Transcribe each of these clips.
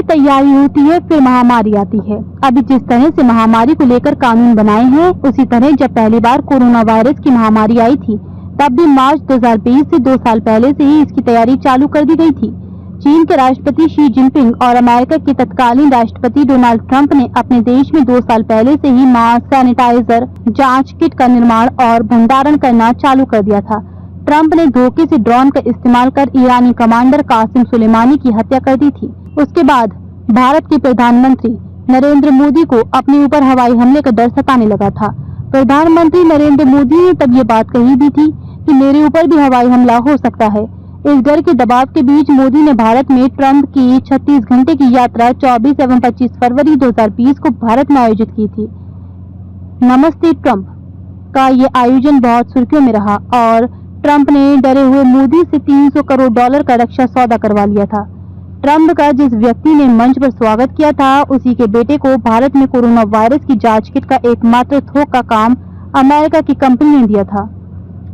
तैयारी होती है फिर महामारी आती है। अभी जिस तरह से महामारी को लेकर कानून बनाए हैं, उसी तरह जब पहली बार कोरोना वायरस की महामारी आई थी तब भी मार्च 2020 से 2 साल पहले से ही इसकी तैयारी चालू कर दी गई थी। चीन के राष्ट्रपति शी जिनपिंग और अमेरिका के तत्कालीन राष्ट्रपति डोनाल्ड ट्रंप ने अपने देश में 2 साल पहले से ही मास्क, सैनिटाइजर, जांच किट का निर्माण और भंडारण करना चालू कर दिया था। ट्रंप ने धोखे से ड्रोन का इस्तेमाल कर ईरानी कमांडर कासिम सुलेमानी की हत्या कर दी थी। उसके बाद भारत के प्रधानमंत्री नरेंद्र मोदी को अपने ऊपर हवाई हमले का डर सताने लगा था। प्रधानमंत्री नरेंद्र मोदी ने तब ये बात कही भी थी कि मेरे ऊपर भी हवाई हमला हो सकता है। इस डर के दबाव के बीच मोदी ने भारत में ट्रंप की 36 घंटे की यात्रा 24 एवं 25 फरवरी 2020 को भारत में आयोजित की थी। नमस्ते ट्रंप का ये आयोजन बहुत सुर्खियों में रहा और ट्रंप ने डरे हुए मोदी से $300 करोड़ का रक्षा सौदा करवा लिया था। ट्रंप का जिस व्यक्ति ने मंच पर स्वागत किया था, उसी के बेटे को भारत में कोरोना वायरस की जांच किट का एकमात्र थोक का काम अमेरिका की कंपनी ने दिया था।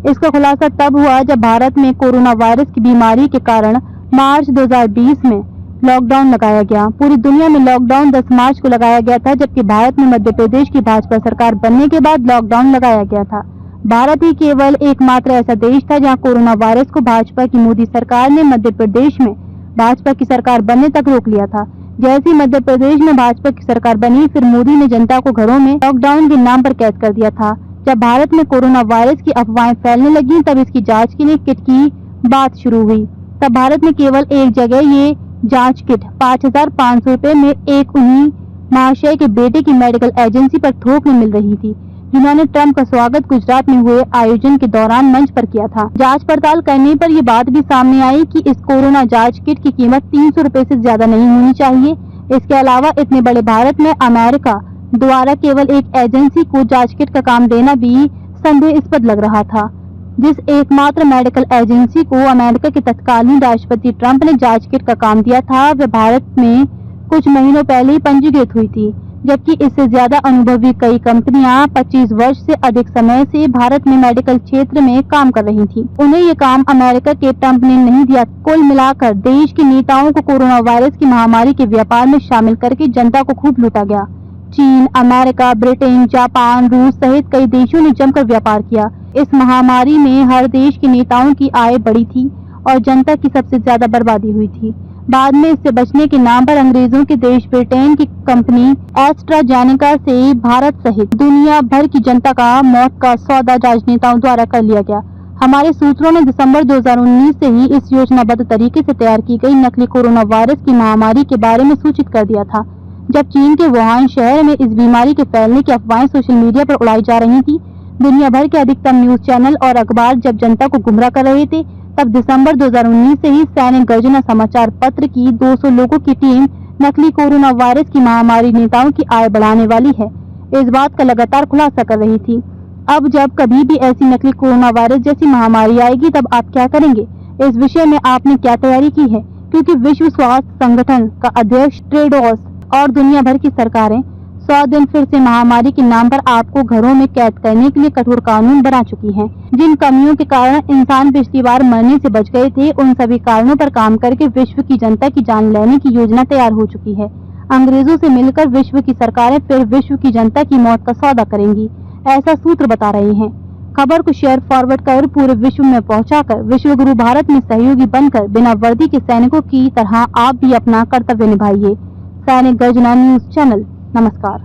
इसका खुलासा तब हुआ जब भारत में कोरोना वायरस की बीमारी के कारण मार्च 2020 में लॉकडाउन लगाया गया। पूरी दुनिया में लॉकडाउन 10 मार्च को लगाया गया था, जबकि भारत में मध्य प्रदेश की भाजपा सरकार बनने के बाद लॉकडाउन लगाया गया था। भारत ही केवल एकमात्र ऐसा देश था जहां कोरोना वायरस को भाजपा की मोदी सरकार ने मध्य प्रदेश में भाजपा की सरकार बनने तक रोक लिया था। जैसे ही मध्य प्रदेश में भाजपा की सरकार बनी, फिर मोदी ने जनता को घरों में लॉकडाउन के नाम पर कैद कर दिया था। जब भारत में कोरोना वायरस की अफवाहें फैलने लगी, तब इसकी जांच के लिए किट की बात शुरू हुई। तब भारत में केवल एक जगह ये जांच किट 5,500 रुपए में एक उन्हीं महाशय के बेटे की मेडिकल एजेंसी पर थोक में मिल रही थी, जिन्होंने ट्रंप का स्वागत गुजरात में हुए आयोजन के दौरान मंच पर किया था। जांच पड़ताल करने पर यह बात भी सामने आई कि इस कोरोना जांच किट की कीमत 300 रुपए से ज्यादा नहीं होनी चाहिए। इसके अलावा इतने बड़े भारत में अमेरिका द्वारा केवल एक एजेंसी को जांच किट का काम देना भी संदेहास्पद लग रहा था। जिस एकमात्र मेडिकल एजेंसी को अमेरिका के तत्कालीन राष्ट्रपति ट्रंप ने जांच किट का काम दिया था, वह भारत में कुछ महीनों पहले ही पंजीकृत हुई थी, जबकि इससे ज्यादा अनुभवी कई कंपनियां 25 वर्ष से अधिक समय से भारत में मेडिकल क्षेत्र में काम कर रही थी। उन्हें ये काम अमेरिका के ट्रंप ने नहीं दिया। कुल मिलाकर देश के नेताओं को कोरोना वायरस की महामारी के व्यापार में शामिल करके जनता को खूब लूटा गया। चीन, अमेरिका, ब्रिटेन, जापान, रूस सहित कई देशों ने जमकर व्यापार किया। इस महामारी में हर देश के नेताओं की आय बढ़ी थी और जनता की सबसे ज्यादा बर्बादी हुई थी। बाद में इससे बचने के नाम पर अंग्रेजों के देश ब्रिटेन की कंपनी एस्ट्राजेनेका से भारत सहित दुनिया भर की जनता का मौत का सौदा राजनेताओं द्वारा कर लिया गया। हमारे सूत्रों ने दिसंबर 2019 से ही इस योजनाबद्ध तरीके से तैयार की गई नकली कोरोना वायरस की महामारी के बारे में सूचित कर दिया था। जब चीन के वुहान शहर में इस बीमारी के फैलने की अफवाहें सोशल मीडिया पर उड़ाई जा रही थी, दुनिया भर के अधिकतम न्यूज चैनल और अखबार जब जनता को गुमराह कर रहे थे, तब दिसंबर 2019 से ही सैनिक गर्जना समाचार पत्र की 200 लोगों की टीम नकली कोरोना वायरस की महामारी नेताओं की आय बढ़ाने वाली है, इस बात का लगातार खुलासा कर रही थी। अब जब कभी भी ऐसी नकली कोरोना वायरस जैसी महामारी आएगी, तब आप क्या करेंगे? इस विषय में आपने क्या तैयारी की है? क्योंकि विश्व स्वास्थ्य संगठन का अध्यक्ष टेड्रोस और दुनिया भर की सरकारें 100 दिन फिर से महामारी के नाम पर आपको घरों में कैद करने के लिए कठोर कानून बना चुकी हैं। जिन कमियों के कारण इंसान पिछली बार मरने से बच गए थे, उन सभी कारणों पर काम करके विश्व की जनता की जान लेने की योजना तैयार हो चुकी है। अंग्रेजों से मिलकर विश्व की सरकारें फिर विश्व की जनता की मौत का सौदा करेंगी, ऐसा सूत्र बता रहे हैं। खबर को शेयर फॉरवर्ड कर पूरे विश्व में पहुंचाकर विश्व गुरु भारत में सहयोगी बनकर बिना वर्दी के सैनिकों की तरह आप भी अपना कर्तव्य निभाइए। सैनिक गर्जना न्यूज चैनल। नमस्कार।